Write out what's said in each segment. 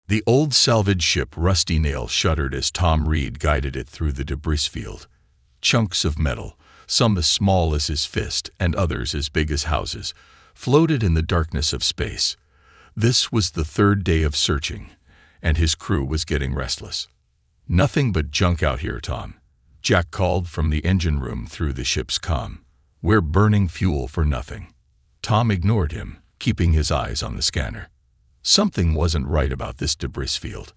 The old salvage ship Rusty Nail shuddered as Tom Reed guided it through the debris field. Chunks of metal, some as small as his fist and others as big as houses, floated in the darkness of space. This was the third day of searching, and his crew was getting restless. "Nothing but junk out here, Tom," Jack called from the engine room through the ship's comm. "We're burning fuel for nothing." Tom ignored him, keeping his eyes on the scanner. Something wasn't right about this debris field.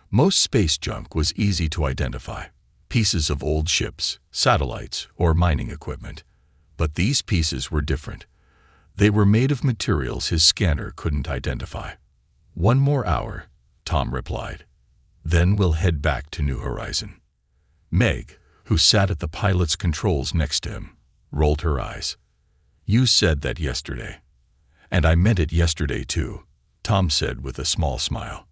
Most space junk was easy to identify. Pieces of old ships, satellites, or mining equipment. But these pieces were different. They were made of materials his scanner couldn't identify. "One more hour," Tom replied. "Then we'll head back to New Horizon." Meg, who sat at the pilot's controls next to him, rolled her eyes. "You said that yesterday." "And I meant it yesterday too," Tom said with a small smile.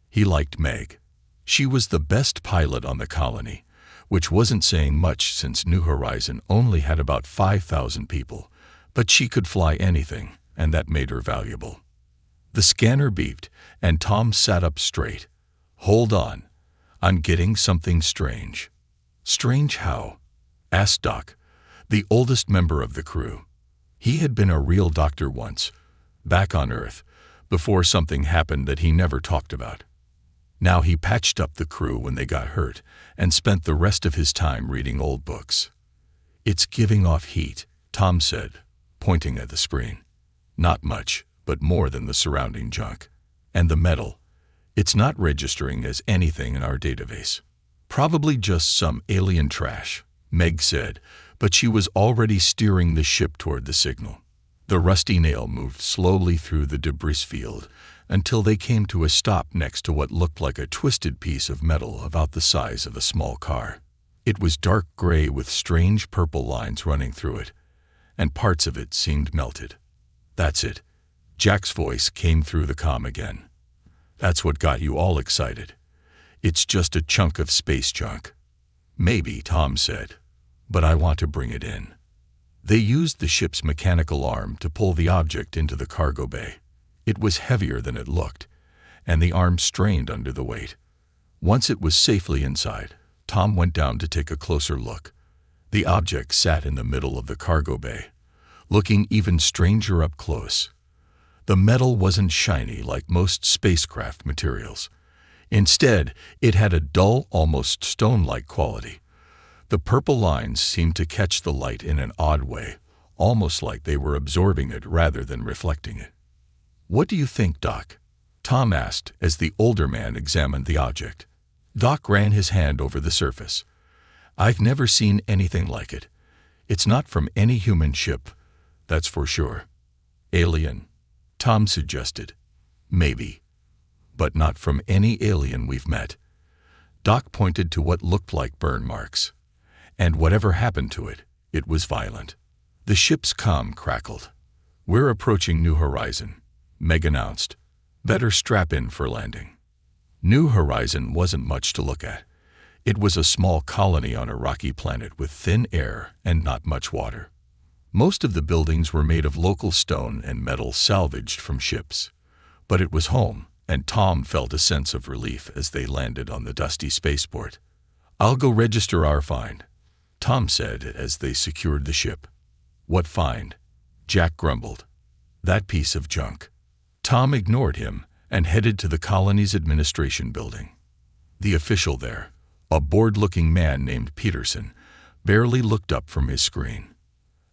He liked Meg. She was the best pilot on the colony, which wasn't saying much since New Horizon only had about 5,000 people, but she could fly anything, and that made her valuable. The scanner beeped, and Tom sat up straight. "Hold on. I'm getting something strange." "Strange how?" asked Doc, the oldest member of the crew. He had been a real doctor once, back on Earth, before something happened that he never talked about. Now he patched up the crew when they got hurt and spent the rest of his time reading old books. "It's giving off heat," Tom said, pointing at the screen. "Not much, but more than the surrounding junk. And the metal. It's not registering as anything in our database. Probably just some alien trash," Meg said, but she was already steering the ship toward the signal. The Rusty Nail moved slowly through the debris field until they came to a stop next to what looked like a twisted piece of metal about the size of a small car. It was dark gray with strange purple lines running through it, and parts of it seemed melted. "That's it." Jack's voice came through the comm again. "That's what got you all excited. It's just a chunk of space junk." "Maybe," Tom said, "but I want to bring it in." They used the ship's mechanical arm to pull the object into the cargo bay. It was heavier than it looked, and the arm strained under the weight. Once it was safely inside, Tom went down to take a closer look. The object sat in the middle of the cargo bay, looking even stranger up close. The metal wasn't shiny like most spacecraft materials. Instead, it had a dull, almost stone-like quality. The purple lines seemed to catch the light in an odd way, almost like they were absorbing it rather than reflecting it. "What do you think, Doc?" Tom asked as the older man examined the object. Doc ran his hand over the surface. "I've never seen anything like it. It's not from any human ship, that's for sure." "Alien?" Tom suggested. "Maybe. But not from any alien we've met." Doc pointed to what looked like burn marks. "And whatever happened to it, it was violent." The ship's comm crackled. "We're approaching New Horizon," Meg announced. "Better strap in for landing." New Horizon wasn't much to look at. It was a small colony on a rocky planet with thin air and not much water. Most of the buildings were made of local stone and metal salvaged from ships. But it was home, and Tom felt a sense of relief as they landed on the dusty spaceport. "I'll go register our find," Tom said as they secured the ship. "What find?" Jack grumbled. "That piece of junk." Tom ignored him and headed to the colony's administration building. The official there, a bored-looking man named Peterson, barely looked up from his screen.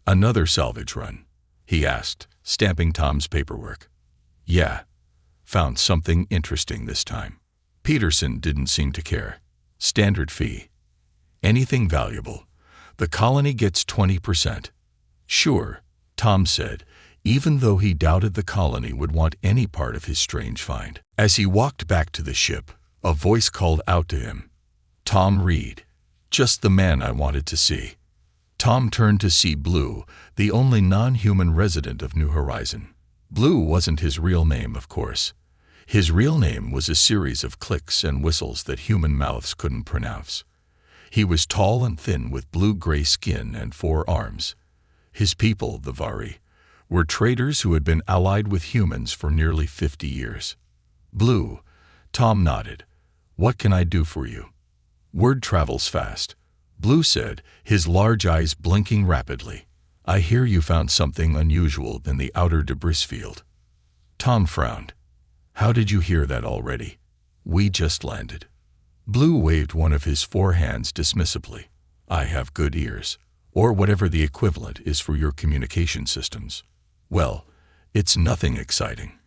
"Another salvage run?" he asked, stamping Tom's paperwork. "Yeah. Found something interesting this time." Peterson didn't seem to care. "Standard fee. Anything valuable. The colony gets 20%. "Sure," Tom said, even though he doubted the colony would want any part of his strange find. As he walked back to the ship, a voice called out to him. "Tom Reed. Just the man I wanted to see." Tom turned to see Blue, the only non-human resident of New Horizon. Blue wasn't his real name, of course. His real name was a series of clicks and whistles that human mouths couldn't pronounce. He was tall and thin with blue-gray skin and 4 arms. His people, the Vari, were traders who had been allied with humans for nearly 50 years. "Blue," Tom nodded. "What can I do for you?" "Word travels fast," Blue said, his large eyes blinking rapidly. "I hear you found something unusual in the outer debris field." Tom frowned. "How did you hear that already?" "We just landed." Blue waved one of his 4 hands dismissively. "I have good ears, or whatever the equivalent is for your communication systems." "Well, it's nothing exciting.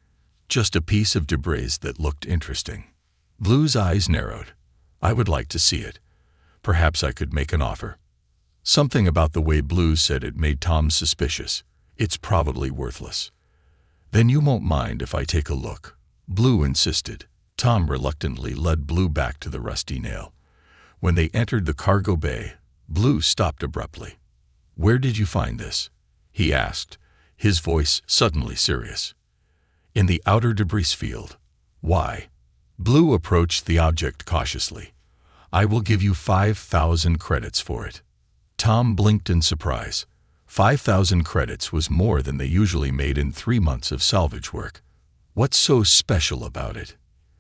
Just a piece of debris that looked interesting." Blue's eyes narrowed. "I would like to see it. Perhaps I could make an offer." Something about the way Blue said it made Tom suspicious. "It's probably worthless." "Then you won't mind if I take a look?" Blue insisted. Tom reluctantly led Blue back to the rusty nail. When they entered the cargo bay, Blue stopped abruptly. "Where did you find this?" he asked, his voice suddenly serious. "In the outer debris field." "Why?" Blue approached the object cautiously. "I will give you 5,000 credits for it." Tom blinked in surprise. 5,000 credits was more than they usually made in 3 months of salvage work. "What's so special about it?"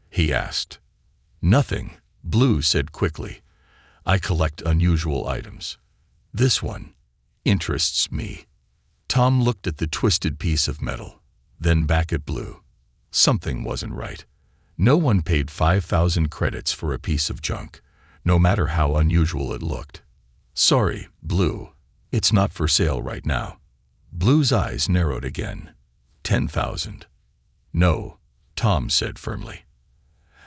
he asked. "Nothing," Blue said quickly. "I collect unusual items. This one interests me." Tom looked at the twisted piece of metal, then back at Blue. Something wasn't right. No one paid 5,000 credits for a piece of junk, no matter how unusual it looked. "Sorry, Blue, it's not for sale right now." Blue's eyes narrowed again. 10,000. "No," Tom said firmly.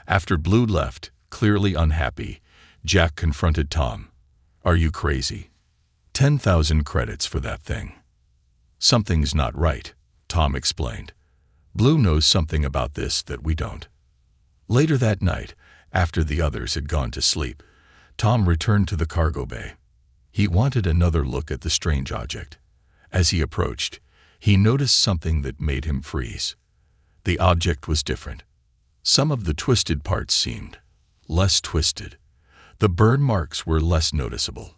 After Blue left, clearly unhappy, Jack confronted Tom. "Are you crazy? 10,000 credits for that thing." "Something's not right," Tom explained. "Blue knows something about this that we don't." Later that night, after the others had gone to sleep, Tom returned to the cargo bay. He wanted another look at the strange object. As he approached, he noticed something that made him freeze. The object was different. Some of the twisted parts seemed less twisted. The burn marks were less noticeable,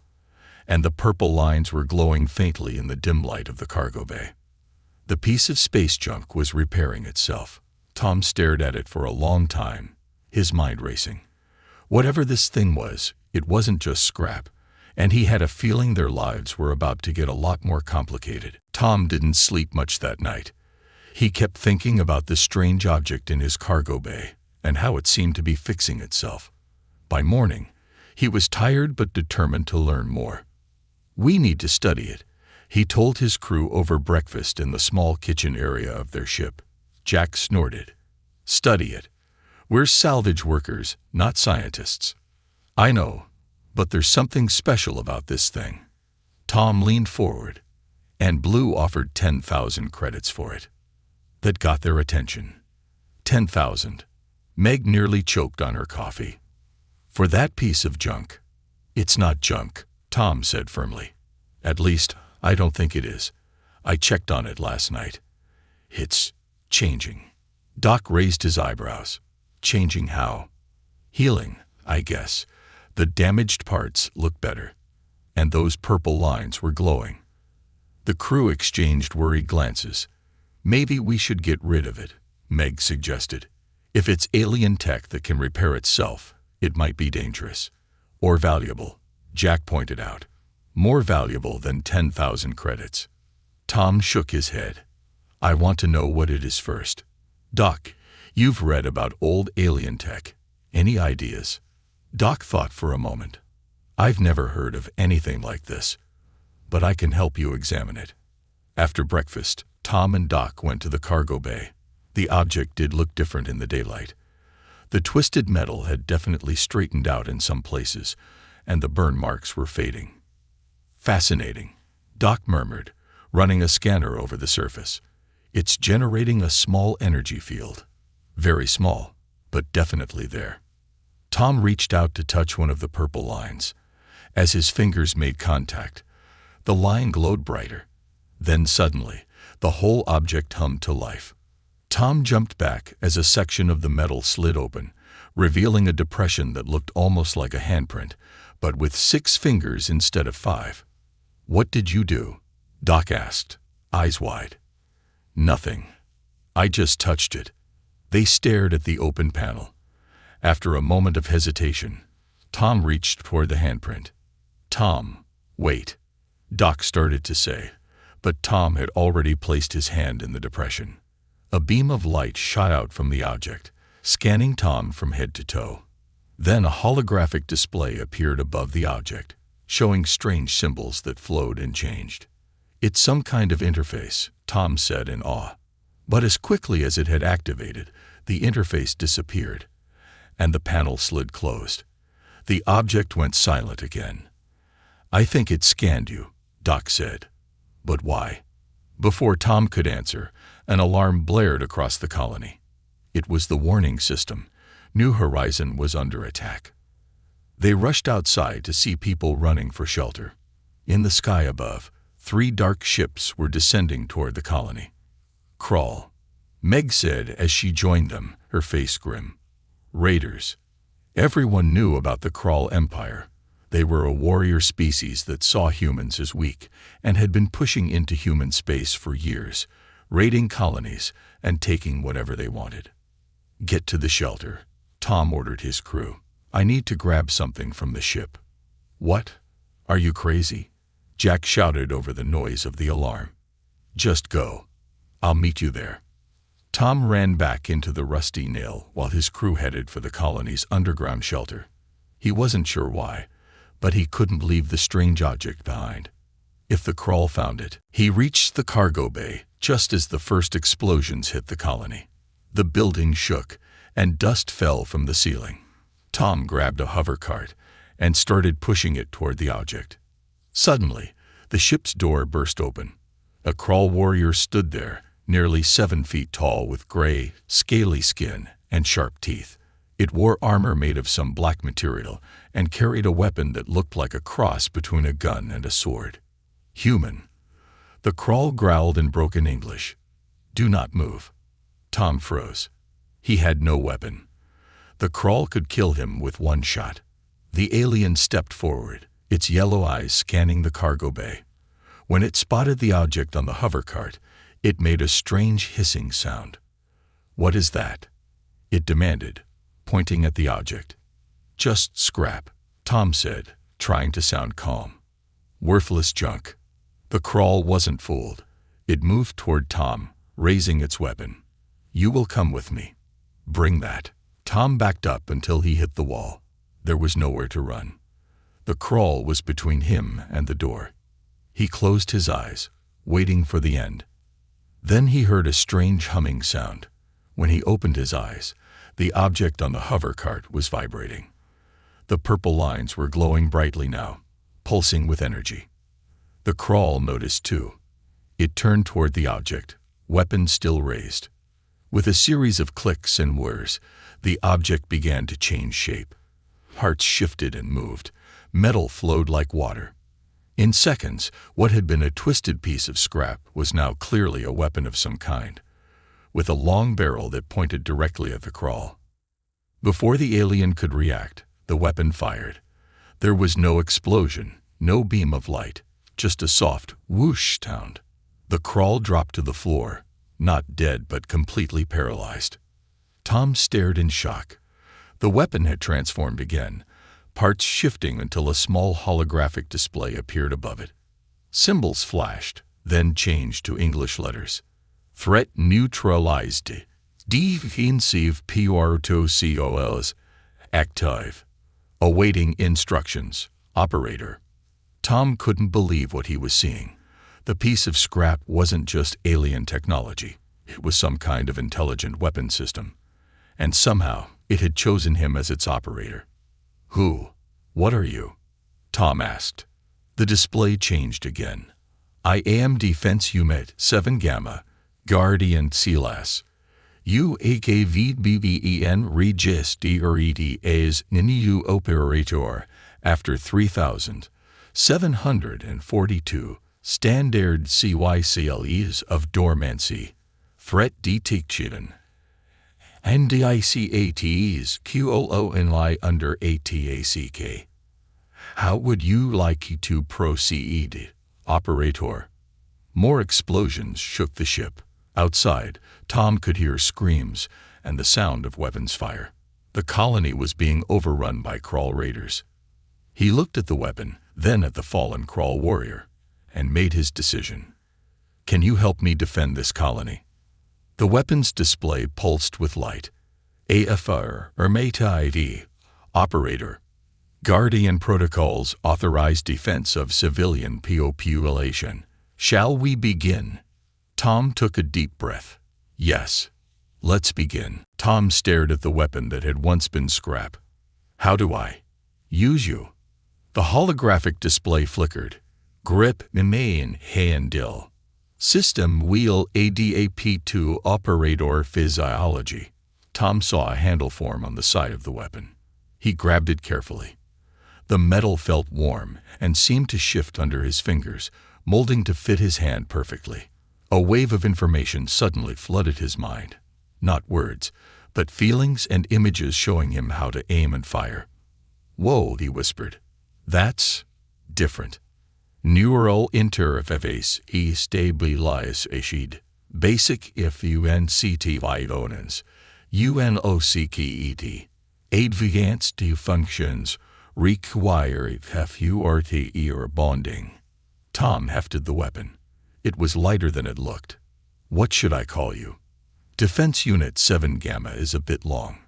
and the purple lines were glowing faintly in the dim light of the cargo bay. The piece of space junk was repairing itself. Tom stared at it for a long time, his mind racing. Whatever this thing was, it wasn't just scrap, and he had a feeling their lives were about to get a lot more complicated. Tom didn't sleep much that night. He kept thinking about the strange object in his cargo bay and how it seemed to be fixing itself. By morning, he was tired but determined to learn more. "We need to study it," he told his crew over breakfast in the small kitchen area of their ship. Jack snorted. "Study it? We're salvage workers, not scientists." "I know, but there's something special about this thing." Tom leaned forward, and Blue offered 10,000 credits for it. That got their attention. 10,000. Meg nearly choked on her coffee. "For that piece of junk." "It's not junk," Tom said firmly. "At least, I don't think it is. I checked on it last night. It's changing." Doc raised his eyebrows. "Changing how?" "Healing, I guess. The damaged parts look better. And those purple lines were glowing." The crew exchanged worried glances. "Maybe we should get rid of it," Meg suggested. "If it's alien tech that can repair itself, it might be dangerous. Or valuable," Jack pointed out. "More valuable than 10,000 credits." Tom shook his head. "I want to know what it is first." "Doc, you've read about old alien tech. Any ideas?" Doc thought for a moment. "I've never heard of anything like this, but I can help you examine it." After breakfast, Tom and Doc went to the cargo bay. The object did look different in the daylight. The twisted metal had definitely straightened out in some places, and the burn marks were fading. "Fascinating," Doc murmured, running a scanner over the surface. "It's generating a small energy field. Very small, but definitely there." Tom reached out to touch one of the purple lines. As his fingers made contact, the line glowed brighter. Then suddenly, the whole object hummed to life. Tom jumped back as a section of the metal slid open, revealing a depression that looked almost like a handprint, but with 6 fingers instead of 5. "What did you do?" Doc asked, eyes wide. "Nothing. I just touched it." They stared at the open panel. After a moment of hesitation, Tom reached toward the handprint. "Tom, wait," Doc started to say, but Tom had already placed his hand in the depression. A beam of light shot out from the object, scanning Tom from head to toe. Then a holographic display appeared above the object, showing strange symbols that flowed and changed. "It's some kind of interface," Tom said in awe. But as quickly as it had activated, the interface disappeared, and the panel slid closed. The object went silent again. "I think it scanned you," Doc said. "But why?" Before Tom could answer, an alarm blared across the colony. It was the warning system. New Horizon was under attack. They rushed outside to see people running for shelter. In the sky above, 3 dark ships were descending toward the colony. "Crawl," Meg said as she joined them, her face grim. Raiders. Everyone knew about the Crawl Empire. They were a warrior species that saw humans as weak and had been pushing into human space for years, raiding colonies and taking whatever they wanted. "Get to the shelter," Tom ordered his crew. "I need to grab something from the ship." "What? Are you crazy?" Jack shouted over the noise of the alarm. "Just go. I'll meet you there." Tom ran back into the Rusty Nail while his crew headed for the colony's underground shelter. He wasn't sure why, but he couldn't leave the strange object behind. If the Crawl found it, he reached the cargo bay just as the first explosions hit the colony. The building shook, and dust fell from the ceiling. Tom grabbed a hover cart and started pushing it toward the object. Suddenly, the ship's door burst open. A Crawl warrior stood there, nearly 7 feet tall with gray, scaly skin and sharp teeth. It wore armor made of some black material and carried a weapon that looked like a cross between a gun and a sword. "Human." The Crawl growled in broken English. "Do not move." Tom froze. He had no weapon. The Crawl could kill him with one shot. The alien stepped forward, its yellow eyes scanning the cargo bay. When it spotted the object on the hover cart, it made a strange hissing sound. "What is that?" it demanded, pointing at the object. "Just scrap," Tom said, trying to sound calm. "Worthless junk." The Crawl wasn't fooled. It moved toward Tom, raising its weapon. "You will come with me." "Bring that." Tom backed up until he hit the wall. There was nowhere to run. The Crawl was between him and the door. He closed his eyes, waiting for the end. Then he heard a strange humming sound. When he opened his eyes, the object on the hover cart was vibrating. The purple lines were glowing brightly now, pulsing with energy. The Crawl noticed too. It turned toward the object, weapon still raised. With a series of clicks and whirs, the object began to change shape. Parts shifted and moved. Metal flowed like water. In seconds, what had been a twisted piece of scrap was now clearly a weapon of some kind, with a long barrel that pointed directly at the Crawl. Before the alien could react, the weapon fired. There was no explosion, no beam of light, just a soft whoosh sound. The Crawl dropped to the floor, not dead but completely paralyzed. Tom stared in shock. The weapon had transformed again, parts shifting until a small holographic display appeared above it. Symbols flashed, then changed to English letters. "Threat neutralized. Defensive protocols active. Awaiting instructions. Operator." Tom couldn't believe what he was seeing. The piece of scrap wasn't just alien technology. It was some kind of intelligent weapon system. And somehow, it had chosen him as its operator. "Who? What are you?" Tom asked. The display changed again. "I am Defense Unit 7 Gamma, Guardian Silas. UAKVBBEN registered as NIU operator after 3,742 standard CYCLEs of dormancy, threat detection, and DICATs QOO and lie under ATACK. How would you like to proceed, operator?" More explosions shook the ship. Outside, Tom could hear screams and the sound of weapons fire. The colony was being overrun by Crawl raiders. He looked at the weapon, then at the fallen Crawl warrior, and made his decision. Can you help me defend this colony? The weapon's display pulsed with light. HFY, HFY, Operator. Guardian Protocols Authorized Defense of Civilian Population. Shall we begin? Tom took a deep breath. Yes. Let's begin. Tom stared at the weapon that had once been scrap. How do I use you? The holographic display flickered. Grip main handle. System wheel ADAP2 operator physiology. Tom saw a handle form on the side of the weapon. He grabbed it carefully. The metal felt warm and seemed to shift under his fingers, molding to fit his hand perfectly. A wave of information suddenly flooded his mind. Not words, but feelings and images showing him how to aim and fire. Whoa, he whispered. That's different. Neural interface stabilization. Basic if UNCT violence. UNOCKET. Advanced functions require FURTE or bonding. Tom hefted the weapon. It was lighter than it looked. What should I call you? Defense Unit 7 Gamma is a bit long.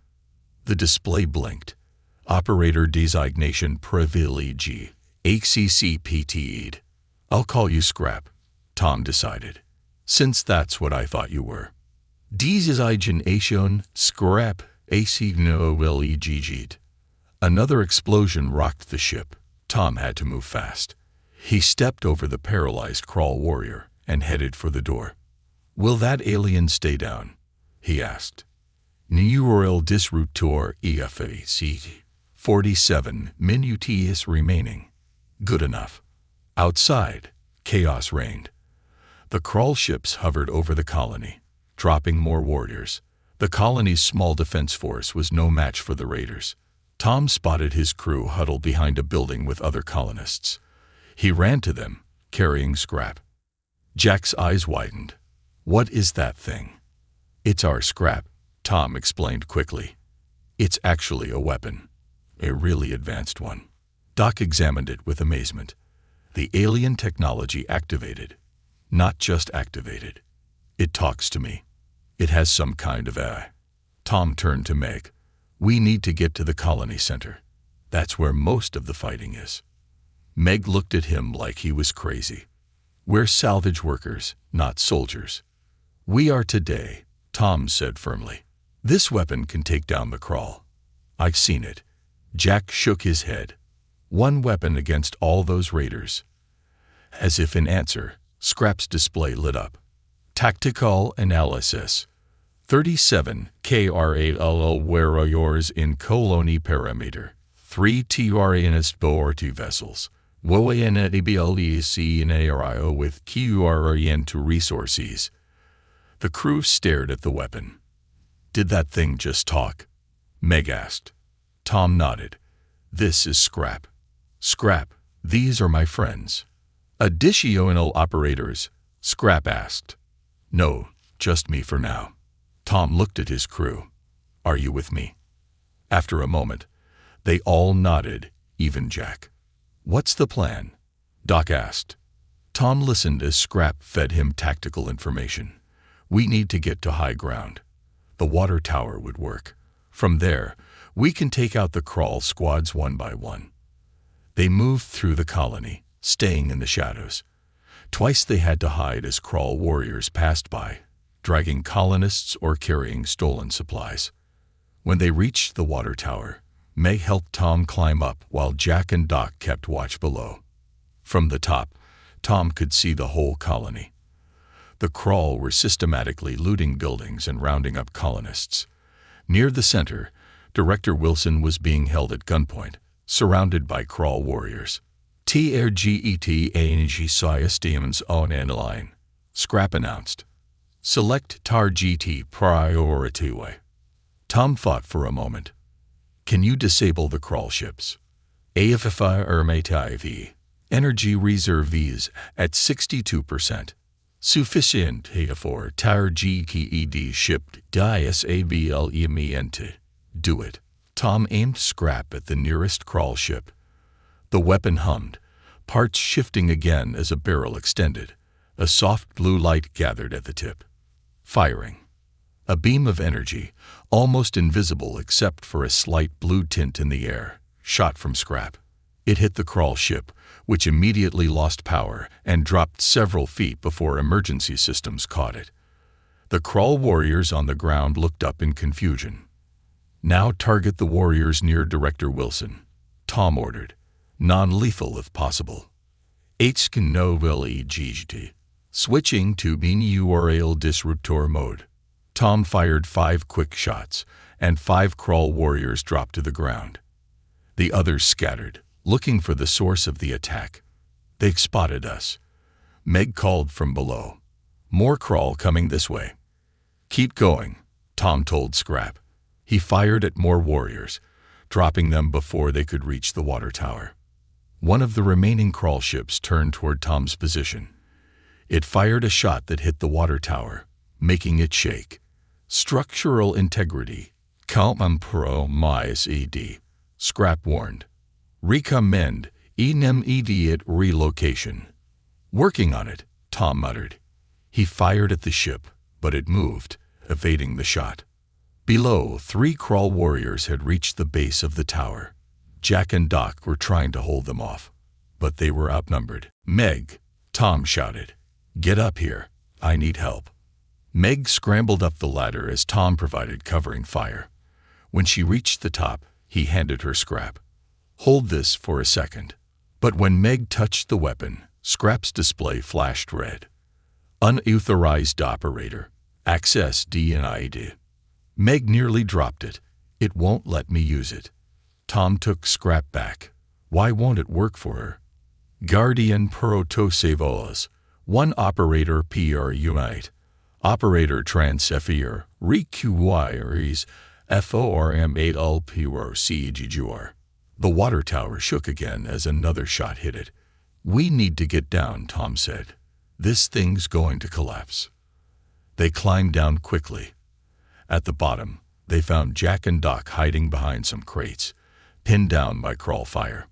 The display blinked. Operator designation privilege. ACCPT'd. I'll call you Scrap, Tom decided, since that's what I thought you were. Designation Scrap ACNOLEGG'd. Another explosion rocked the ship. Tom had to move fast. He stepped over the paralyzed Crawl warrior and headed for the door. Will that alien stay down? He asked. Neural disruptor EFAC. 47 minutes remaining. Good enough. Outside, chaos reigned. The Crawl ships hovered over the colony, dropping more warriors. The colony's small defense force was no match for the raiders. Tom spotted his crew huddled behind a building with other colonists. He ran to them, carrying Scrap. Jack's eyes widened. What is that thing? It's our Scrap, Tom explained quickly. It's actually a weapon. A really advanced one. Doc examined it with amazement. The alien technology activated. Not just activated. It talks to me. It has some kind of AI. Tom turned to Meg. We need to get to the colony center. That's where most of the fighting is. Meg looked at him like he was crazy. We're salvage workers, not soldiers. We are today, Tom said firmly. This weapon can take down the Crawl. I've seen it. Jack shook his head. One weapon against all those raiders. As if in answer, Scrap's display lit up. Tactical analysis. 37 KRALL warriors in colony perimeter. 3 TRNS board vessels. WNABLEC with QRN to resources. The crew stared at the weapon. Did that thing just talk? Meg asked. Tom nodded. This is Scrap. Scrap, these are my friends. Additional operators, Scrap asked. No, just me for now. Tom looked at his crew. Are you with me? After a moment, they all nodded, even Jack. What's the plan? Doc asked. Tom listened as Scrap fed him tactical information. We need to get to high ground. The water tower would work. From there, we can take out the Crawl squads one by one. They moved through the colony, staying in the shadows. Twice they had to hide as Crawl warriors passed by, dragging colonists or carrying stolen supplies. When they reached the water tower, Meg helped Tom climb up while Jack and Doc kept watch below. From the top, Tom could see the whole colony. The Crawl were systematically looting buildings and rounding up colonists. Near the center, Director Wilson was being held at gunpoint, surrounded by Crawl warriors. TRGET systems on line, Scrap announced. Select TAR-GT priority. Tom thought for a moment. Can you disable the Crawl ships? HFY RMATIV. Energy reserves at 62%. Sufficient for TAR-GTED shipped disablement. Do it. Tom aimed Scrap at the nearest crawl ship. The weapon hummed, parts shifting again as a barrel extended. A soft blue light gathered at the tip. Firing. A beam of energy, almost invisible except for a slight blue tint in the air, shot from Scrap. It hit the crawl ship, which immediately lost power and dropped several feet before emergency systems caught it. The crawl warriors on the ground looked up in confusion. "Now target the warriors near Director Wilson," Tom ordered. "Non-lethal if possible." HFY. Switching to binaural disruptor mode. Tom fired 5 quick shots, and 5 crawl warriors dropped to the ground. The others scattered, looking for the source of the attack. "They spotted us," Meg called from below. "More crawl coming this way." "Keep going," Tom told Scrap. He fired at more warriors, dropping them before they could reach the water tower. One of the remaining crawl ships turned toward Tom's position. It fired a shot that hit the water tower, making it shake. "Structural integrity. Compromised," Scrap warned. "Recommend immediate relocation." "Working on it," Tom muttered. He fired at the ship, but it moved, evading the shot. Below, 3 crawl warriors had reached the base of the tower. Jack and Doc were trying to hold them off, but they were outnumbered. "Meg," Tom shouted. "Get up here. I need help." Meg scrambled up the ladder as Tom provided covering fire. When she reached the top, he handed her Scrap. "Hold this for a second." But when Meg touched the weapon, Scrap's display flashed red. "Unauthorized operator. Access denied." Meg nearly dropped it. "It won't let me use it." Tom took Scrap back. Why won't it work for her? "Guardian protosavos. 1 operator PR unite. Operator transfer requires FORM8LPRCGUR." The water tower shook again as another shot hit it. "We need to get down," Tom said. "This thing's going to collapse." They climbed down quickly. At the bottom, they found Jack and Doc hiding behind some crates, pinned down by crawl fire.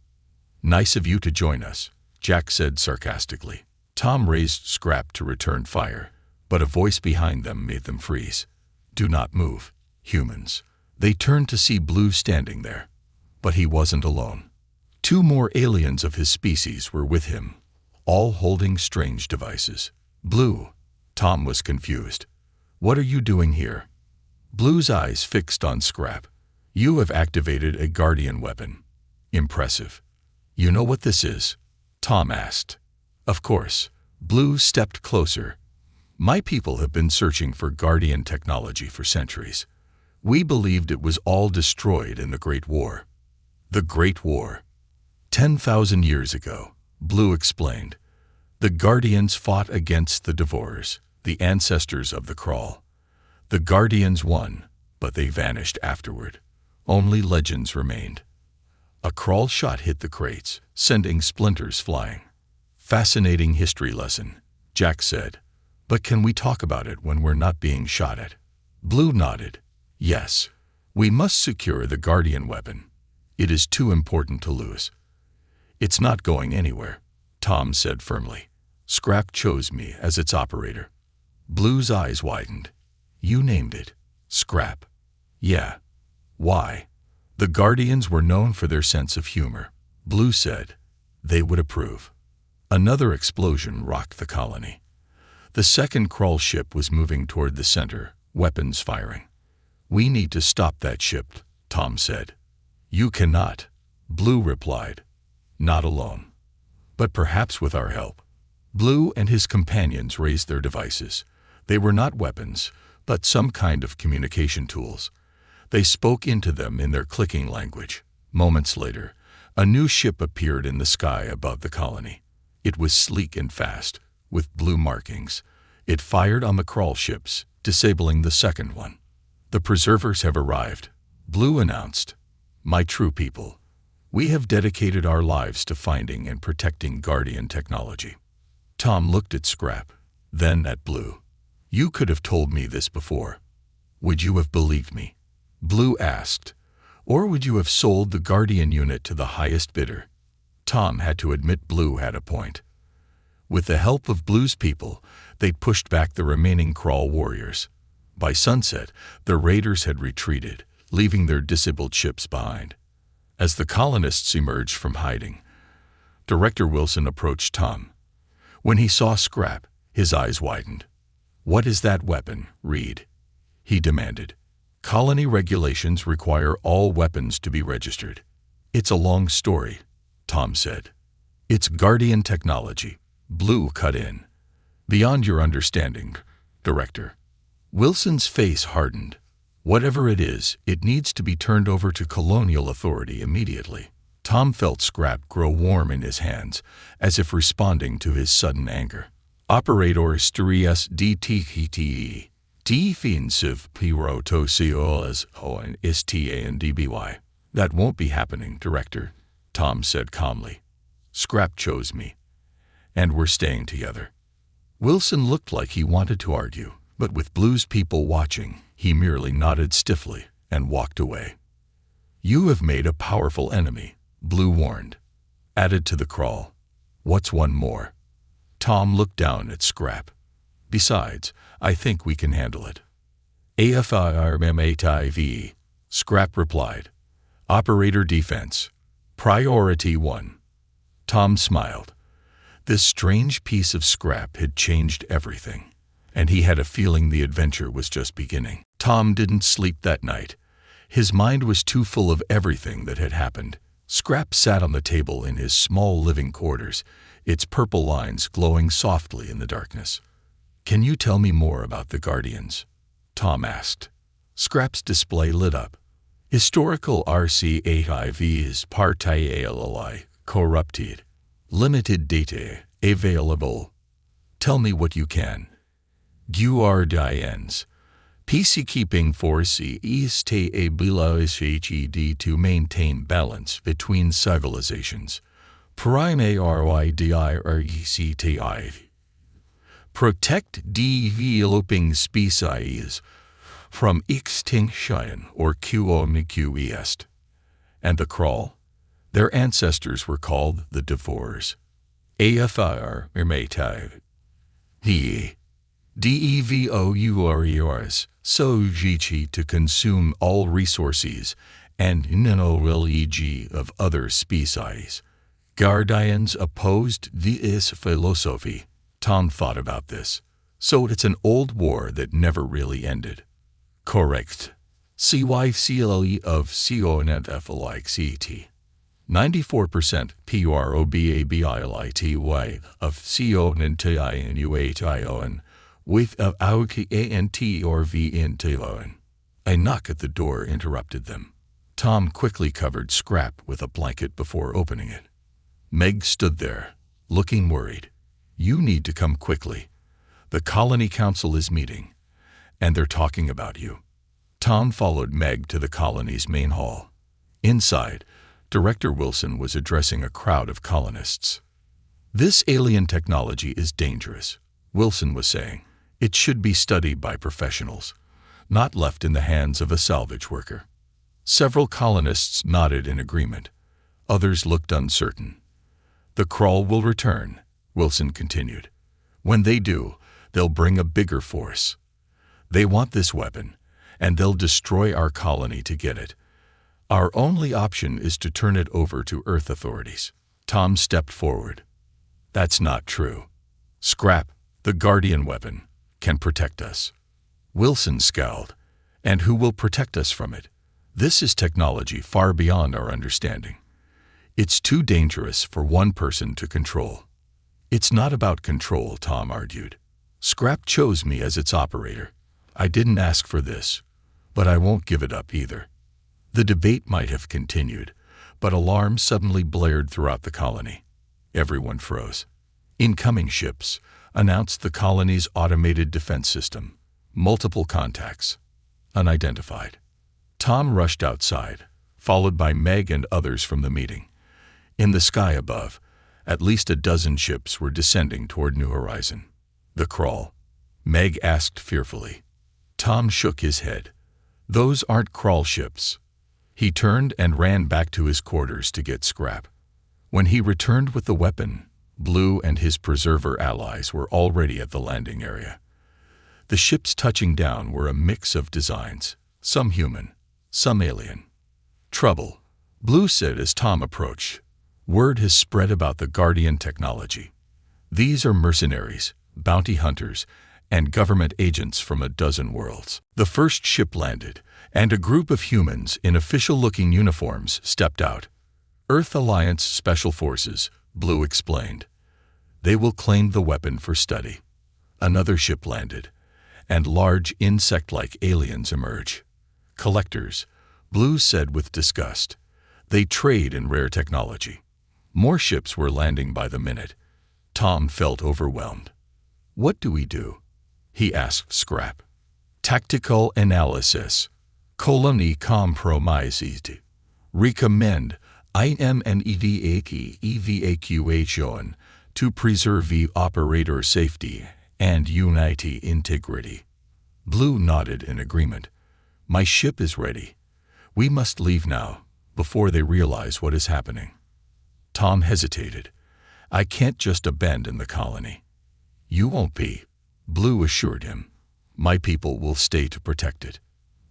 "Nice of you to join us," Jack said sarcastically. Tom raised Scrap to return fire, but a voice behind them made them freeze. "Do not move, humans." They turned to see Blue standing there, but he wasn't alone. 2 more aliens of his species were with him, all holding strange devices. "Blue," Tom was confused. "What are you doing here?" Blue's eyes fixed on Scrap. "You have activated a Guardian weapon." "Impressive." "You know what this is?" Tom asked. "Of course." Blue stepped closer. "My people have been searching for Guardian technology for centuries. We believed it was all destroyed in the Great War." "The Great War." 10,000 years ago, Blue explained. "The Guardians fought against the Devourers, the ancestors of the Crawl. The Guardians won, but they vanished afterward. Only legends remained." A Crawl shot hit the crates, sending splinters flying. "Fascinating history lesson," Jack said. "But can we talk about it when we're not being shot at?" Blue nodded. "Yes. We must secure the Guardian weapon. It is too important to lose." "It's not going anywhere," Tom said firmly. "Scrap chose me as its operator." Blue's eyes widened. "You named it. Scrap." "Yeah. Why?" "The Guardians were known for their sense of humor," Blue said. "They would approve." Another explosion rocked the colony. The second crawl ship was moving toward the center, weapons firing. "We need to stop that ship," Tom said. "You cannot," Blue replied. "Not alone. But perhaps with our help." Blue and his companions raised their devices. They were not weapons, but some kind of communication tools. They spoke into them in their clicking language. Moments later, a new ship appeared in the sky above the colony. It was sleek and fast, with blue markings. It fired on the crawl ships, disabling the second one. "The preservers have arrived," Blue announced. "My true people. We have dedicated our lives to finding and protecting Guardian technology." Tom looked at Scrap, then at Blue. "You could have told me this before. Would you have believed me?" Blue asked. Or would you have sold the Guardian unit to the highest bidder? Tom had to admit Blue had a point. With the help of Blue's people, they'd pushed back the remaining Crawl warriors. By sunset, the raiders had retreated, leaving their disabled ships behind. As the colonists emerged from hiding, Director Wilson approached Tom. When he saw Scrap, his eyes widened. "What is that weapon, Reed?" he demanded. "Colony regulations require all weapons to be registered." "It's a long story," Tom said. "It's Guardian technology," Blue cut in. "Beyond your understanding, Director." Wilson's face hardened. "Whatever it is, it needs to be turned over to colonial authority immediately." Tom felt Scrap grow warm in his hands, as if responding to his sudden anger. "Operator Sterias DTHTE. Defensive Pirotociolas Hoen STA and DBY. "That won't be happening, Director," Tom said calmly. "Scrap chose me, and we're staying together." Wilson looked like he wanted to argue, but with Blue's people watching, he merely nodded stiffly and walked away. "You have made a powerful enemy," Blue warned. "Added to the Crawl. What's one more?" Tom looked down at Scrap. "Besides, I think we can handle it." "AFIRMATIV," Scrap replied. "Operator defense. Priority 1. Tom smiled. This strange piece of scrap had changed everything, and he had a feeling the adventure was just beginning. Tom didn't sleep that night. His mind was too full of everything that had happened. Scrap sat on the table in his small living quarters, its purple lines glowing softly in the darkness. "Can you tell me more about the Guardians?" Tom asked. Scrap's display lit up. "Historical RC8IVs partially corrupted. Limited data available. Tell me what you can." "Guardians. Peacekeeping force is ability to maintain balance between civilizations. Primarily protect developing species from extinction or QOMQEST. And the Crawl? Their ancestors were called the Devores. AFIR Mermative. The DEVOURERS Sojichi to consume all resources and NNOLEG of other species. Guardians opposed this philosophy. Tom thought about this. So it's an old war that never really ended. Correct. CYCLE of CONFLICT. 94% PROBABILITY of CONTINUATION with of AUKANT or VNTON. A knock at the door interrupted them. Tom quickly covered Scrap with a blanket before opening it. Meg stood there, looking worried. "You need to come quickly. The Colony Council is meeting, and they're talking about you." Tom followed Meg to the colony's main hall. Inside, Director Wilson was addressing a crowd of colonists. "This alien technology is dangerous," Wilson was saying. "It should be studied by professionals, not left in the hands of a salvage worker." Several colonists nodded in agreement. Others looked uncertain. "The Crawl will return," Wilson continued. "When they do, they'll bring a bigger force. They want this weapon, and they'll destroy our colony to get it. Our only option is to turn it over to Earth authorities." Tom stepped forward. "That's not true. Scrap, the Guardian weapon, can protect us." Wilson scowled. "And who will protect us from it? This is technology far beyond our understanding. It's too dangerous for one person to control." "It's not about control," Tom argued. "Scrap chose me as its operator. I didn't ask for this, but I won't give it up either." The debate might have continued, but alarms suddenly blared throughout the colony. Everyone froze. "Incoming ships," announced the colony's automated defense system. "Multiple contacts. Unidentified." Tom rushed outside, followed by Meg and others from the meeting. In the sky above, at least a dozen ships were descending toward New Horizon. "The Crawl?" Meg asked fearfully. Tom shook his head. "Those aren't Crawl ships." He turned and ran back to his quarters to get Scrap. When he returned with the weapon, Blue and his preserver allies were already at the landing area. The ships touching down were a mix of designs, some human, some alien. "Trouble," Blue said as Tom approached. "Word has spread about the Guardian technology. These are mercenaries, bounty hunters, and government agents from a dozen worlds." The first ship landed, and a group of humans in official-looking uniforms stepped out. "Earth Alliance Special Forces," Blue explained. "They will claim the weapon for study." Another ship landed, and large insect-like aliens emerge. "Collectors," Blue said with disgust. "They trade in rare technology." More ships were landing by the minute. Tom felt overwhelmed. "What do we do?" he asked Scrap. "Tactical analysis. Colony compromised. Recommend evacuation to preserve operator safety and unity integrity." Blue nodded in agreement. "My ship is ready. We must leave now, before they realize what is happening." Tom hesitated. "I can't just abandon the colony." "You won't be," Blue assured him. "My people will stay to protect it.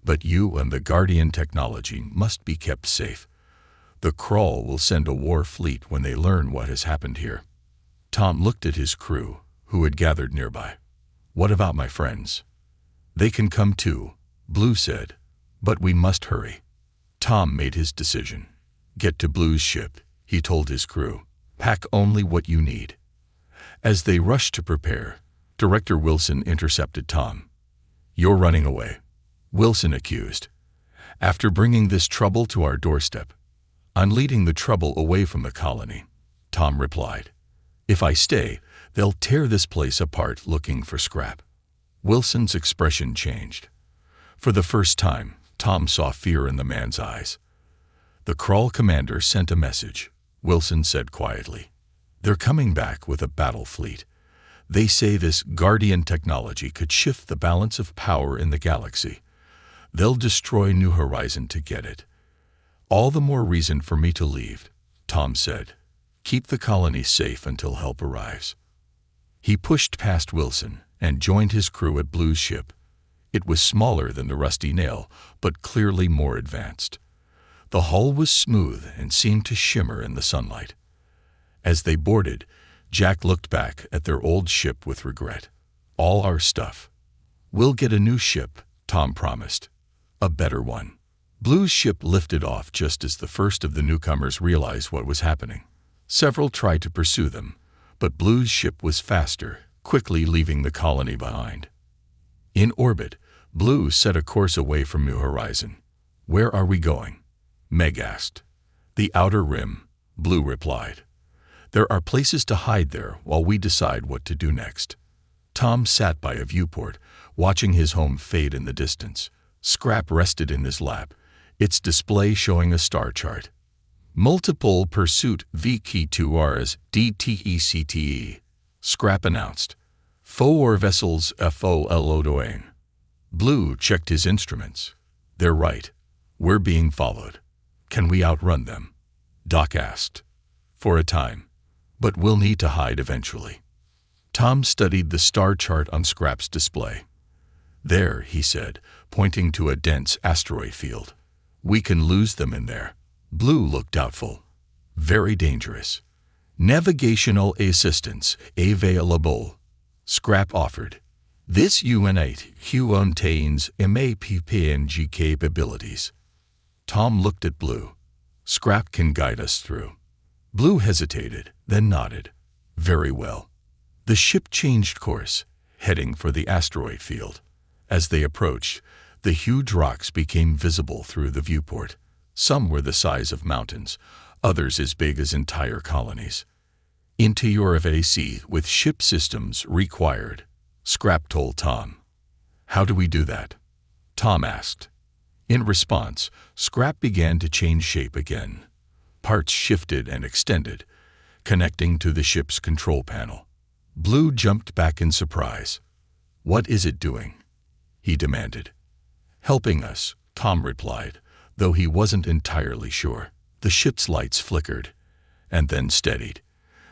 But you and the Guardian technology must be kept safe. The Crawl will send a war fleet when they learn what has happened here." Tom looked at his crew, who had gathered nearby. "What about my friends?" "They can come too," Blue said, "but we must hurry." Tom made his decision. "Get to Blue's ship," he told his crew. "Pack only what you need." As they rushed to prepare, Director Wilson intercepted Tom. "You're running away," Wilson accused. "After bringing this trouble to our doorstep." "I'm leading the trouble away from the colony," Tom replied. "If I stay, they'll tear this place apart looking for Scrap." Wilson's expression changed. For the first time, Tom saw fear in the man's eyes. "The Crawl commander sent a message," Wilson said quietly. "They're coming back with a battle fleet. They say this Guardian technology could shift the balance of power in the galaxy. They'll destroy New Horizon to get it." "All the more reason for me to leave," Tom said. "Keep the colony safe until help arrives." He pushed past Wilson and joined his crew at Blue's ship. It was smaller than the Rusty Nail, but clearly more advanced. The hull was smooth and seemed to shimmer in the sunlight. As they boarded, Jack looked back at their old ship with regret. "All our stuff." "We'll get a new ship," Tom promised. "A better one." Blue's ship lifted off just as the first of the newcomers realized what was happening. Several tried to pursue them, but Blue's ship was faster, quickly leaving the colony behind. In orbit, Blue set a course away from New Horizon. "Where are we going?" Meg asked. "The Outer Rim," Blue replied. "There are places to hide there while we decide what to do next." Tom sat by a viewport, watching his home fade in the distance. Scrap rested in his lap, its display showing a star chart. "Multiple Pursuit VQ2Rs DTECTE," Scrap announced. "Four vessels FOL doing." Blue checked his instruments. "They're right. We're being followed. Can we outrun them?" Doc asked. "For a time. But we'll need to hide eventually." Tom studied the star chart on Scrap's display. "There," he said, pointing to a dense asteroid field. "We can lose them in there." Blue looked doubtful. "Very dangerous." "Navigational assistance available," Scrap offered. "This unit contains MAPPNG capabilities." Tom looked at Blue. "Scrap can guide us through." Blue hesitated, then nodded. "Very well." The ship changed course, heading for the asteroid field. As they approached, the huge rocks became visible through the viewport. Some were the size of mountains, others as big as entire colonies. "Into your AC with ship systems required," Scrap told Tom. "How do we do that?" Tom asked. In response, Scrap began to change shape again. Parts shifted and extended, connecting to the ship's control panel. Blue jumped back in surprise. "What is it doing?" he demanded. "Helping us," Tom replied. though he wasn't entirely sure. The ship's lights flickered, and then steadied.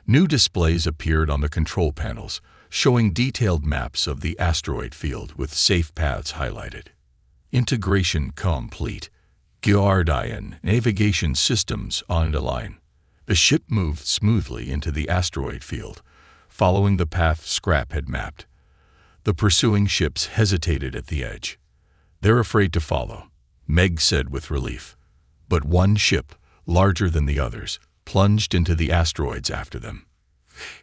New displays appeared on the control panels, showing detailed maps of the asteroid field with safe paths highlighted. Integration complete. Guardian navigation systems on the line. The ship moved smoothly into the asteroid field, following the path Scrap had mapped. The pursuing ships hesitated at the edge. "They're afraid to follow," Meg said with relief. But one ship, larger than the others, plunged into the asteroids after them.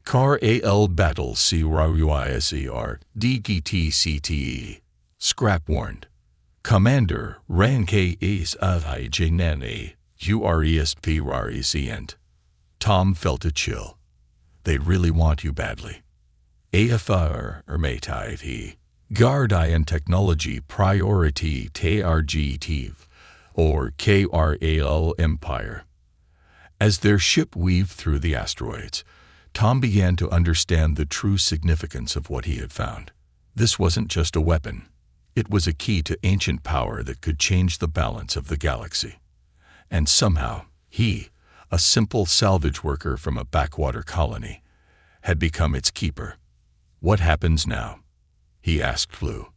Car AL Battle CRUISER DGTCTE. Scrap warned. "Commander, Rank is Janani, URESPRECent." Tom felt a chill. "They really want you badly." AFR or Mative. Guardian Technology Priority TRGT or KRAL Empire. As their ship weaved through the asteroids, Tom began to understand the true significance of what he had found. This wasn't just a weapon. It was a key to ancient power that could change the balance of the galaxy. And somehow, he, a simple salvage worker from a backwater colony, had become its keeper. "What happens now?" he asked Blue.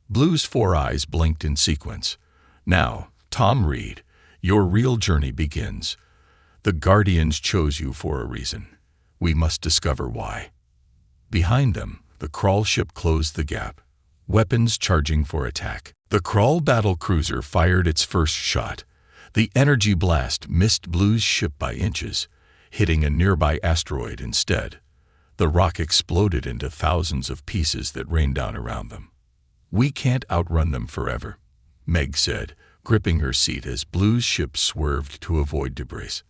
Blue's 4 eyes blinked in sequence. "Now, Tom Reed, your real journey begins. The Guardians chose you for a reason. We must discover why." Behind them, the Crawl ship closed the gap, weapons charging for attack. The Crawl battle cruiser fired its first shot. The energy blast missed Blue's ship by inches, hitting a nearby asteroid instead. The rock exploded into thousands of pieces that rained down around them. "We can't outrun them forever," Meg said, gripping her seat as Blue's ship swerved to avoid debris.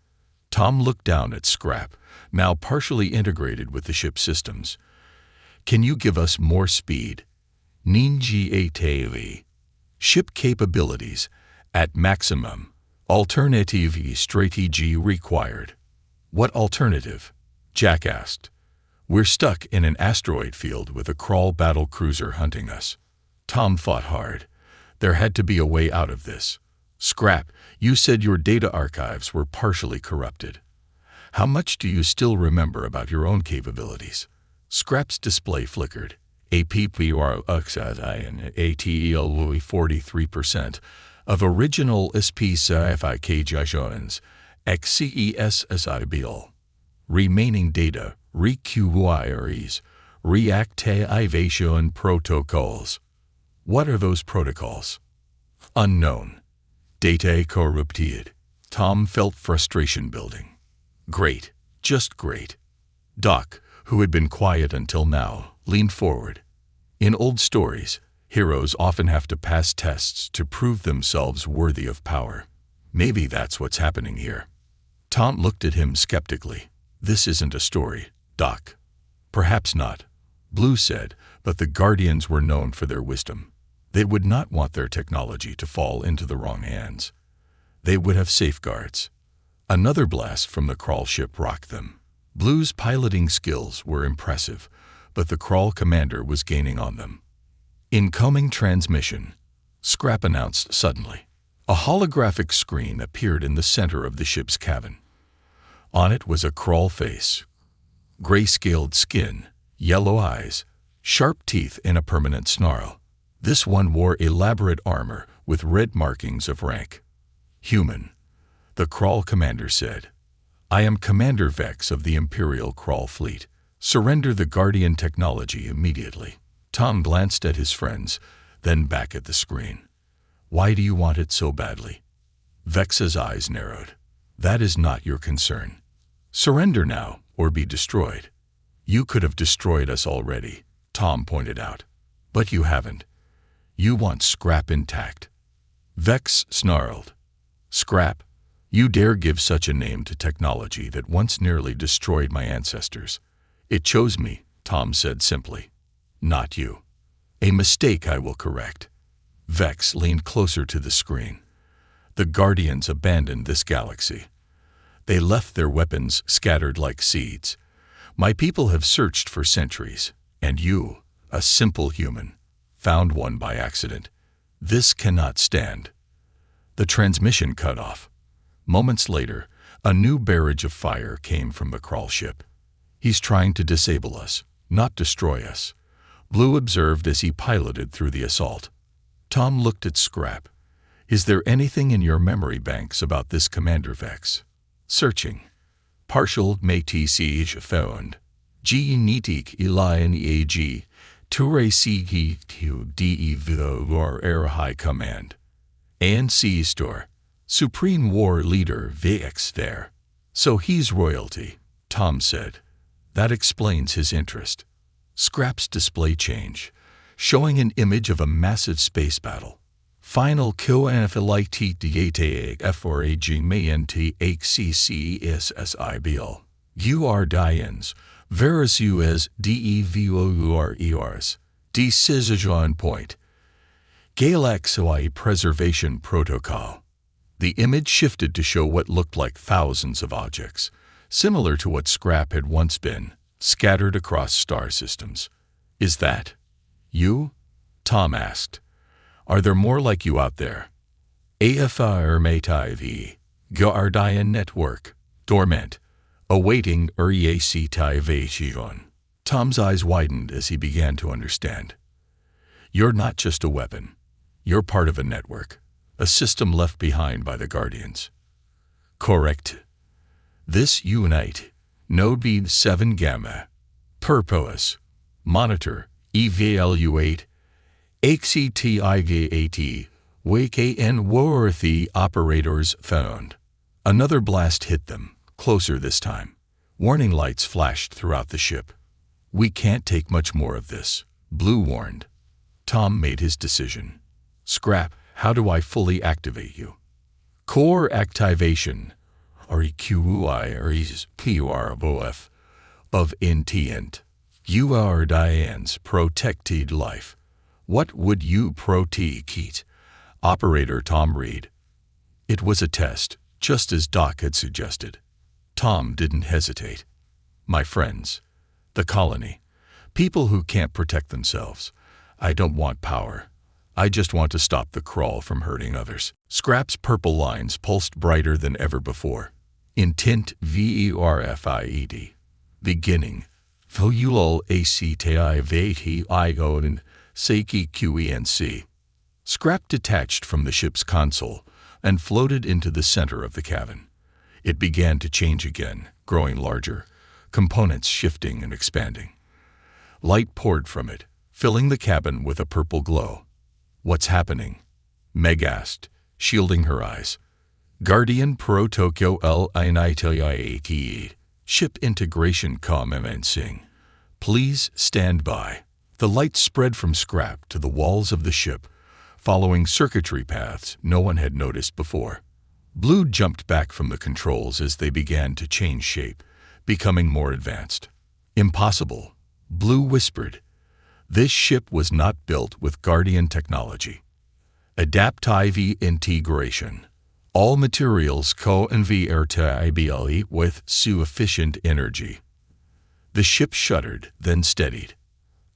Tom looked down at Scrap, now partially integrated with the ship's systems. "Can you give us more speed?" "Ninja Ship capabilities at maximum. Alternative strategy required." "What alternative?" Jack asked. "We're stuck in an asteroid field with a Crawl battle cruiser hunting us." Tom thought hard. There had to be a way out of this. "Scrap, you said your data archives were partially corrupted. How much do you still remember about your own capabilities?" Scrap's display flickered. ATEL 43% of original SP Sci-Fi KJs XCESSIBL. Remaining data requires reactivation protocols. "What are those protocols?" "Unknown. Data corrupted." Tom felt frustration building. "Great, just great." Doc, who had been quiet until now, leaned forward. "In old stories, heroes often have to pass tests to prove themselves worthy of power. Maybe that's what's happening here." Tom looked at him skeptically. "This isn't a story, Doc." "Perhaps not," Blue said, "but the Guardians were known for their wisdom. They would not want their technology to fall into the wrong hands. They would have safeguards." Another blast from the Crawl ship rocked them. Blue's piloting skills were impressive, but the Crawl commander was gaining on them. "Incoming transmission," Scrap announced suddenly. A holographic screen appeared in the center of the ship's cabin. On it was a Crawl face. Gray-scaled skin, yellow eyes, sharp teeth in a permanent snarl. This one wore elaborate armor with red markings of rank. "Human," the Crawl commander said. "I am Commander Vex of the Imperial Crawl Fleet. Surrender the Guardian technology immediately." Tom glanced at his friends, then back at the screen. "Why do you want it so badly?" Vex's eyes narrowed. "That is not your concern. Surrender now, or be destroyed." "You could have destroyed us already," Tom pointed out. "But you haven't. You want Scrap intact." Vex snarled. "Scrap? You dare give such a name to technology that once nearly destroyed my ancestors." "It chose me," Tom said simply. "Not you." "A mistake I will correct." Vex leaned closer to the screen. "The Guardians abandoned this galaxy. They left their weapons scattered like seeds. My people have searched for centuries, and you, a simple human, found one by accident. This cannot stand." The transmission cut off. Moments later, a new barrage of fire came from the crawl ship. He's trying to disable us, not destroy us, Blue observed as he piloted through the assault. Tom looked at Scrap. Is there anything in your memory banks about this Commander Vex? Searching. Partial Métis siege found. G nitik elian ag. Ture sigi tu de or air high command. ANC store. Supreme War Leader VX there. So he's royalty, Tom said. That explains his interest. Scrap's display change, showing an image of a massive space battle. Final QNFLIT DATAG FRAG MANT HCCSSIBL. UR Dians, Verus US DEVOURERS. Decision point. Galaxy Preservation Protocol. The image shifted to show what looked like thousands of objects, similar to what Scrap had once been, scattered across star systems. Is that you? Tom asked. Are there more like you out there? HFY or MATIV, Guardian Network, dormant, awaiting reactivation. Tom's eyes widened as he began to understand. You're not just a weapon. You're part of a network, a system left behind by the Guardians. Correct. This unite, Node Bead 7 Gamma. Purpose, monitor, evaluate, HCTIGAT, WKN worthy operators found. Another blast hit them, closer this time. Warning lights flashed throughout the ship. We can't take much more of this, Blue warned. Tom made his decision. Scrap, how do I fully activate you? Core activation, REQI PUROF, of intent. You are Diane's protected life. What would you protect? Operator Tom Reed. It was a test, just as Doc had suggested. Tom didn't hesitate. My friends, the colony, people who can't protect themselves. I don't want power. I just want to stop the crawl from hurting others. Scrap's purple lines pulsed brighter than ever before. Intent VERFIED. Beginning. Volulol ACTI VATI IGON Seiki QENC. Scrap detached from the ship's console and floated into the center of the cabin. It began to change again, growing larger, components shifting and expanding. Light poured from it, filling the cabin with a purple glow. What's happening? Meg asked, shielding her eyes. Guardian Pro Tokyo LINITIATE. Ship integration commencing. Please stand by. The light spread from Scrap to the walls of the ship, following circuitry paths no one had noticed before. Blue jumped back from the controls as they began to change shape, becoming more advanced. Impossible, Blue whispered. This ship was not built with Guardian technology. Adaptive integration. All materials co-invertible with sufficient energy. The ship shuddered, then steadied.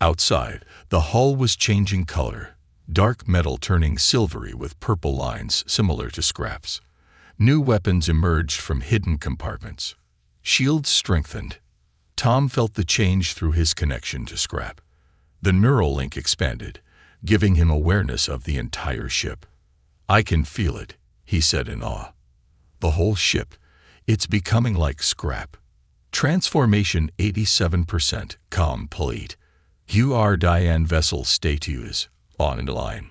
Outside, the hull was changing color, dark metal turning silvery with purple lines similar to Scrap's. New weapons emerged from hidden compartments. Shields strengthened. Tom felt the change through his connection to Scrap. The neural link expanded, giving him awareness of the entire ship. I can feel it, he said in awe. The whole ship, it's becoming like Scrap. Transformation 87% complete. UR Diane vessel status online.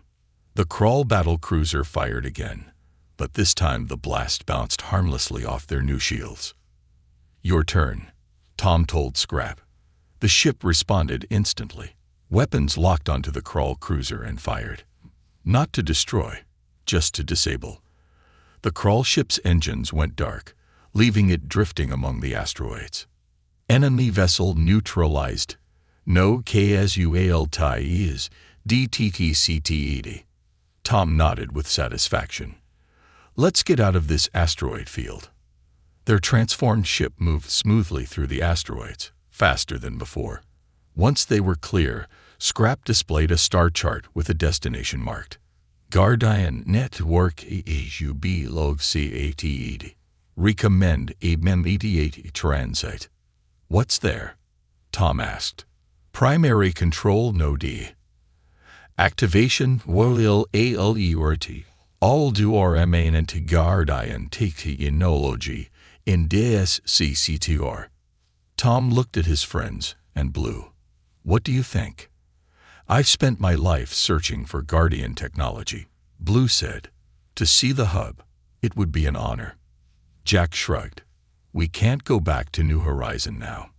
The Crawl battle cruiser fired again, but this time the blast bounced harmlessly off their new shields. Your turn, Tom told Scrap. The ship responded instantly. Weapons locked onto the Crawl cruiser and fired. Not to destroy, just to disable. The Crawl ship's engines went dark, leaving it drifting among the asteroids. Enemy vessel neutralized. No casualties, DTTCTED. Tom nodded with satisfaction. Let's get out of this asteroid field. Their transformed ship moved smoothly through the asteroids, faster than before. Once they were clear, Scrap displayed a star chart with a destination marked. Guardian Network HFY log CATED. Recommend a immediate transit. What's there? Tom asked. Primary control node. Activation will ALERT. All do remainent Guardian technology in DSCCTR. Tom looked at his friends and blew. What do you think? I've spent my life searching for Guardian technology, Blue said. To see the hub, it would be an honor. Jack shrugged. We can't go back to New Horizon now.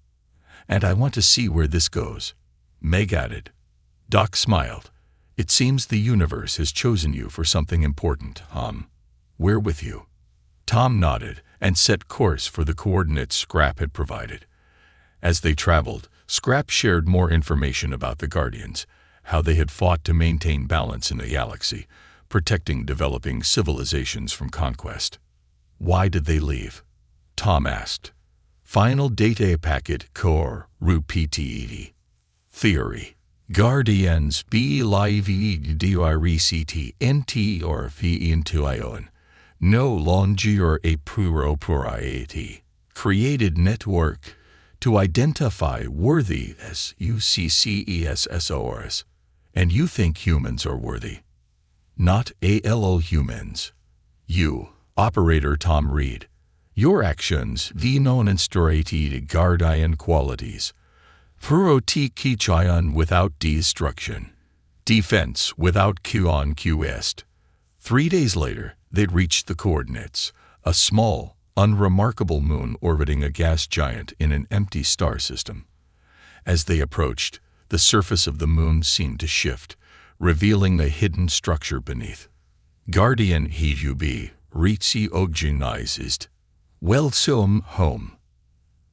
And I want to see where this goes. Meg added. Doc smiled. It seems the universe has chosen you for something important, We're with you. Tom nodded and set course for the coordinates Scrap had provided. As they traveled, Scrap shared more information about the Guardians, how they had fought to maintain balance in the galaxy, protecting developing civilizations from conquest. Why did they leave? Tom asked. Final data packet core RUPTED. Theory. Guardians be live DRECT NT or V into ion. No longer a propriety. Created network to identify worthy as UCCESSORs. And you think humans are worthy. Not ALO humans. You, Operator Tom Reed. Your actions demonstrated Guardian qualities. Protection without destruction. Defense without QoQest. 3 days later, they'd reached the coordinates, a small, unremarkable moon orbiting a gas giant in an empty star system. As they approached, the surface of the moon seemed to shift, revealing a hidden structure beneath. Guardian HFY reorganized. Welcome home.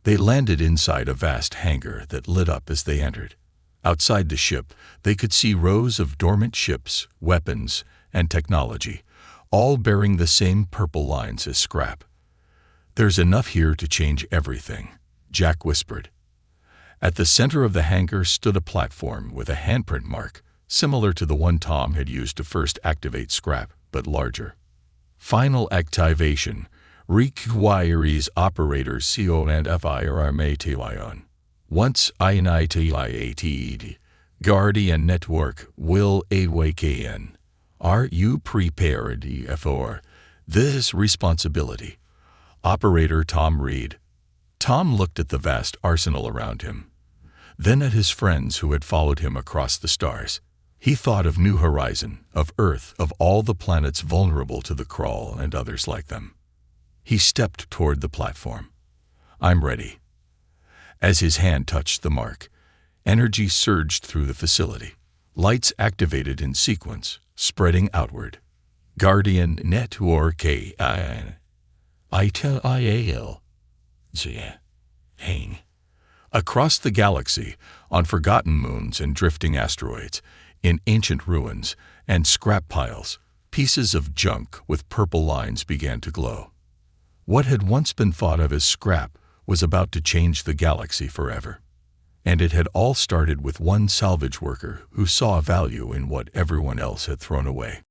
They landed inside a vast hangar that lit up as they entered. Outside the ship, they could see rows of dormant ships, weapons, and technology, all bearing the same purple lines as Scrap. There's enough here to change everything, Jack whispered. At the center of the hangar stood a platform with a handprint mark, similar to the one Tom had used to first activate Scrap, but larger. Final activation requires operators CO and FIRMATYON. Once INITIATED, Guardian Network will awaken. Are you prepared for this responsibility? Operator Tom Reed. Tom looked at the vast arsenal around him, then at his friends who had followed him across the stars. He thought of New Horizon, of Earth, of all the planets vulnerable to the Crawl and others like them. He stepped toward the platform. I'm ready. As his hand touched the mark, energy surged through the facility. Lights activated in sequence, spreading outward. Guardian Network ITIAL. Across the galaxy, on forgotten moons and drifting asteroids, in ancient ruins and scrap piles, pieces of junk with purple lines began to glow. What had once been thought of as scrap was about to change the galaxy forever. And it had all started with one salvage worker who saw value in what everyone else had thrown away.